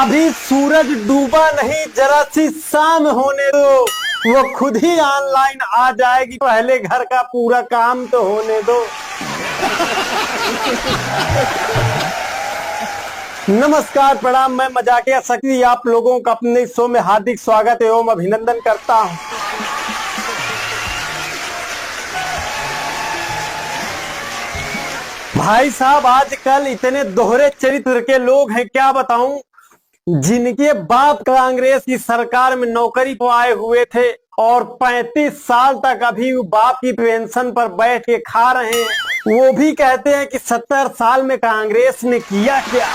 अभी सूरज डूबा नहीं, जरा सी शाम होने दो, वो खुद ही ऑनलाइन आ जाएगी। पहले घर का पूरा काम तो होने दो। नमस्कार, प्रणाम। मैं मजाकिया शक्ति आप लोगों का अपने शो में हार्दिक स्वागत एवं अभिनंदन करता हूं। भाई साहब, आजकल इतने दोहरे चरित्र के लोग हैं, क्या बताऊं। जिनके बाप कांग्रेस की सरकार में नौकरी को आए हुए थे और 35 साल तक अभी बाप की पेंशन पर बैठ के खा रहे हैं, वो भी कहते हैं कि 70 साल में कांग्रेस ने किया क्या।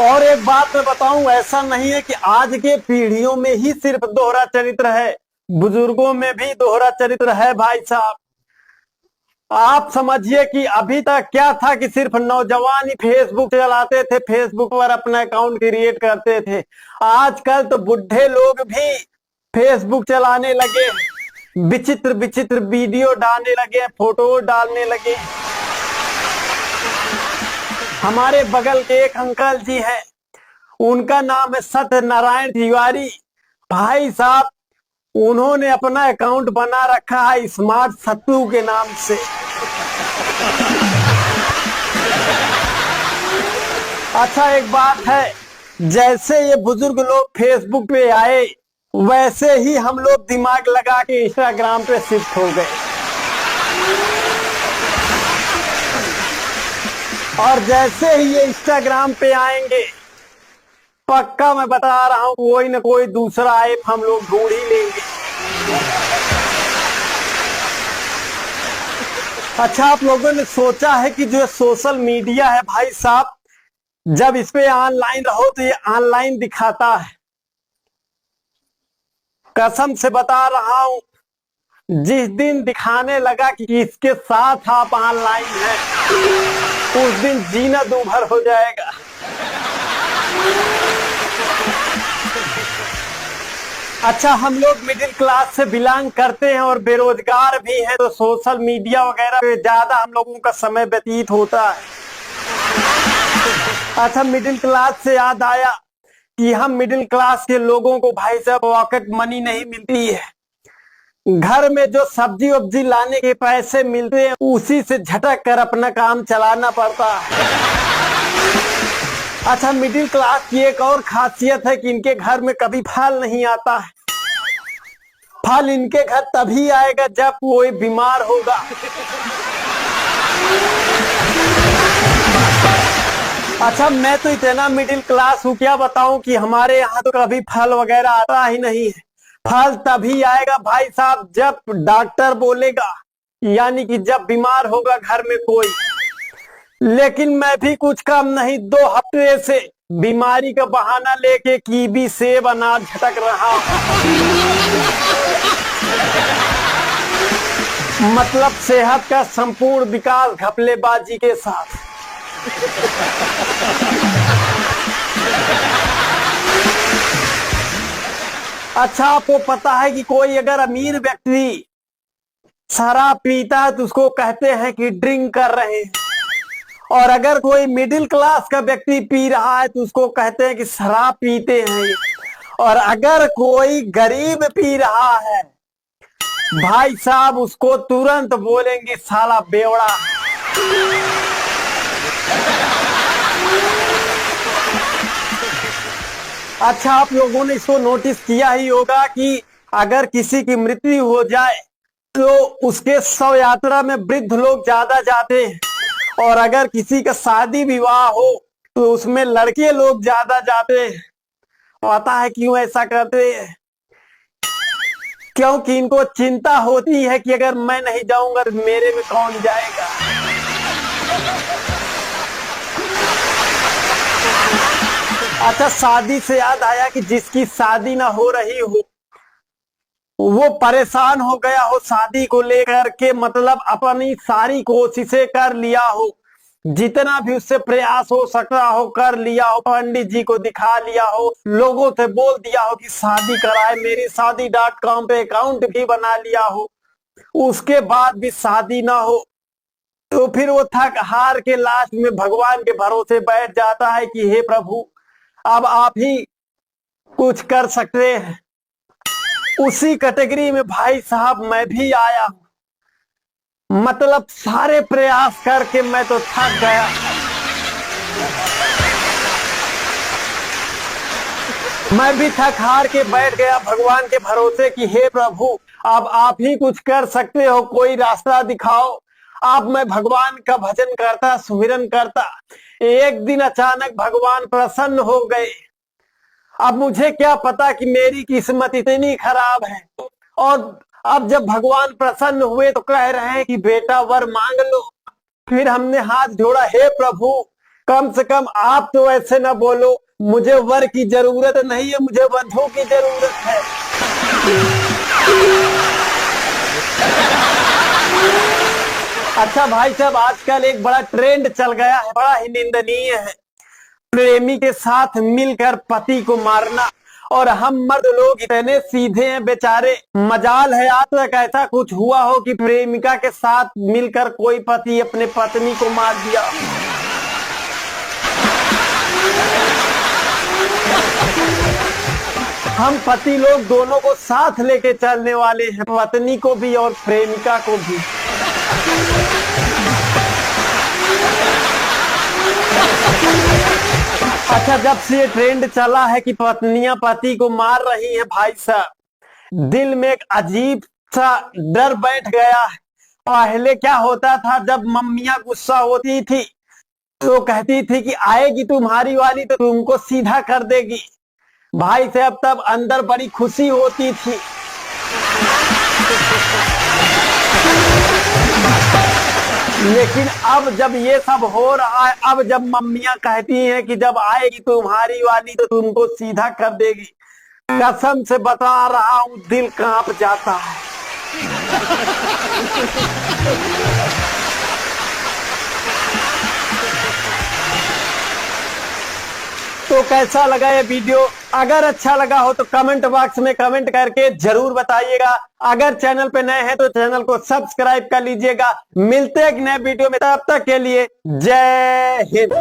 और एक बात मैं बताऊं, ऐसा नहीं है कि आज के पीढ़ियों में ही सिर्फ दोहरा चरित्र है, बुजुर्गों में भी दोहरा चरित्र है। भाई साहब, आप समझिए कि अभी तक क्या था कि सिर्फ नौजवान ही फेसबुक चलाते थे, फेसबुक पर अपना अकाउंट क्रिएट करते थे। आजकल तो बुढ़े लोग भी फेसबुक चलाने लगे, विचित्र विचित्र वीडियो डालने लगे, फोटो डालने लगे। हमारे बगल के एक अंकल जी हैं, उनका नाम है सत्यनारायण तिवारी। भाई साहब, उन्होंने अपना अकाउंट बना रखा है स्मार्ट सत्तू के नाम से। अच्छा, एक बात है, जैसे ये बुजुर्ग लोग फेसबुक पे आए, वैसे ही हम लोग दिमाग लगा के इंस्टाग्राम पे शिफ्ट हो गए। और जैसे ही ये इंस्टाग्राम पे आएंगे, पक्का मैं बता रहा हूं, कोई ना कोई दूसरा ऐप हम लोग ढूंढ ही लेंगे। अच्छा, आप लोगों ने सोचा है कि जो सोशल मीडिया है भाई साहब, जब इस पे ऑनलाइन रहो तो ये ऑनलाइन दिखाता है। कसम से बता रहा हूं, जिस दिन दिखाने लगा कि इसके साथ आप ऑनलाइन हैं, उस दिन जीना दूभर हो जाएगा। अच्छा, हम लोग मिडिल क्लास से बिलोंग करते हैं और बेरोजगार भी हैं, तो सोशल मीडिया वगैरह पे ज्यादा हम लोगों का समय व्यतीत होता है। अच्छा, मिडिल क्लास से याद आया कि हम मिडिल क्लास के लोगों को भाई साहब पॉकेट मनी नहीं मिलती है। घर में जो सब्जी वब्जी लाने के पैसे मिलते हैं, उसी से झटक कर अपना काम चलाना पड़ता है। अच्छा, मिडिल क्लास की एक और खासियत है कि इनके घर में कभी फल नहीं आता है। फल इनके घर तभी आएगा जब कोई बीमार होगा। अच्छा, मैं तो इतना मिडिल क्लास हूँ, क्या बताऊं कि हमारे यहाँ तो कभी फल वगैरह आता ही नहीं है। फल तभी आएगा भाई साहब जब डॉक्टर बोलेगा, यानी कि जब बीमार होगा घर में कोई। लेकिन मैं भी कुछ कम नहीं, 2 हफ्ते से बीमारी का बहाना लेके कीवी सेब अनार झटक रहा हूं। मतलब सेहत का संपूर्ण विकास घपलेबाजी के साथ। अच्छा, आपको पता है कि कोई अगर अमीर व्यक्ति शराब पीता है तो उसको कहते हैं कि ड्रिंक कर रहे हैं, और अगर कोई मिडिल क्लास का व्यक्ति पी रहा है तो उसको कहते हैं कि शराब पीते हैं। और अगर कोई गरीब पी रहा है भाई साहब, उसको तुरंत बोलेंगे साला बेवड़ा। अच्छा, आप लोगों ने इसको नोटिस किया ही होगा कि अगर किसी की मृत्यु हो जाए तो उसके शव यात्रा में वृद्ध लोग ज्यादा जाते हैं, और अगर किसी का शादी विवाह हो तो उसमें लड़के लोग ज्यादा जाते हैं। पता है क्यों ऐसा करते हैं? क्योंकि इनको चिंता होती है कि अगर मैं नहीं जाऊंगा तो मेरे में कौन जाएगा। अच्छा, शादी से याद आया कि जिसकी शादी ना हो रही हो, वो परेशान हो गया हो शादी को लेकर के, मतलब अपनी सारी कोशिशें कर लिया हो, जितना भी उससे प्रयास हो सकता हो कर लिया हो, पंडित जी को दिखा लिया हो, लोगों से बोल दिया हो कि शादी कराए, मेरी शादी.com पे अकाउंट भी बना लिया हो, उसके बाद भी शादी ना हो, तो फिर वो थक हार के लास्ट में भगवान के भरोसे बैठ जाता है कि हे प्रभु, अब आप ही कुछ कर सकते हैं। उसी कैटेगरी में भाई साहब मैं भी आया हूं। मतलब सारे प्रयास करके मैं तो थक गया। मैं भी थक हार के बैठ गया भगवान के भरोसे कि हे प्रभु, अब आप ही कुछ कर सकते हो, कोई रास्ता दिखाओ। अब मैं भगवान का भजन करता, सुमिरन करता। एक दिन अचानक भगवान प्रसन्न हो गए। अब मुझे क्या पता कि मेरी किस्मत इतनी खराब है। और अब जब भगवान प्रसन्न हुए तो कह रहे हैं कि बेटा वर मांग लो। फिर हमने हाथ जोड़ा, हे प्रभु, कम से कम आप तो ऐसे ना बोलो, मुझे वर की जरूरत नहीं है, मुझे वधू की जरूरत है। अच्छा भाई साहब, आजकल एक बड़ा ट्रेंड चल गया है, बड़ा ही निंदनीय है, प्रेमी के साथ मिलकर पति को मारना। और हम मर्द लोग इतने सीधे हैं बेचारे, मजाल है आज तक ऐसा कुछ हुआ हो कि प्रेमिका के साथ मिलकर कोई पति अपने पत्नी को मार दिया। हम पति लोग दोनों को साथ लेके चलने वाले हैं, पत्नी को भी और प्रेमिका को भी। अच्छा, जब से ये ट्रेंड चला है कि पत्नियां पति को मार रही हैं भाई साहब, दिल में एक अजीब सा डर बैठ गया है। पहले क्या होता था, जब मम्मियां गुस्सा होती थी तो कहती थी कि आएगी तुम्हारी वाली तो तुमको सीधा कर देगी। भाई साहब तब अंदर बड़ी खुशी होती थी। लेकिन अब जब ये सब हो रहा है, अब जब मम्मियां कहती हैं कि जब आएगी तुम्हारी वाली तो तुमको सीधा कर देगी, कसम से बता रहा हूं दिल कांप जाता है। तो कैसा लगा ये वीडियो? अगर अच्छा लगा हो तो कमेंट बॉक्स में कमेंट करके जरूर बताइएगा। अगर चैनल पे नए हैं तो चैनल को सब्सक्राइब कर लीजिएगा। मिलते हैं एक नए वीडियो में, तब तक के लिए जय हिंद।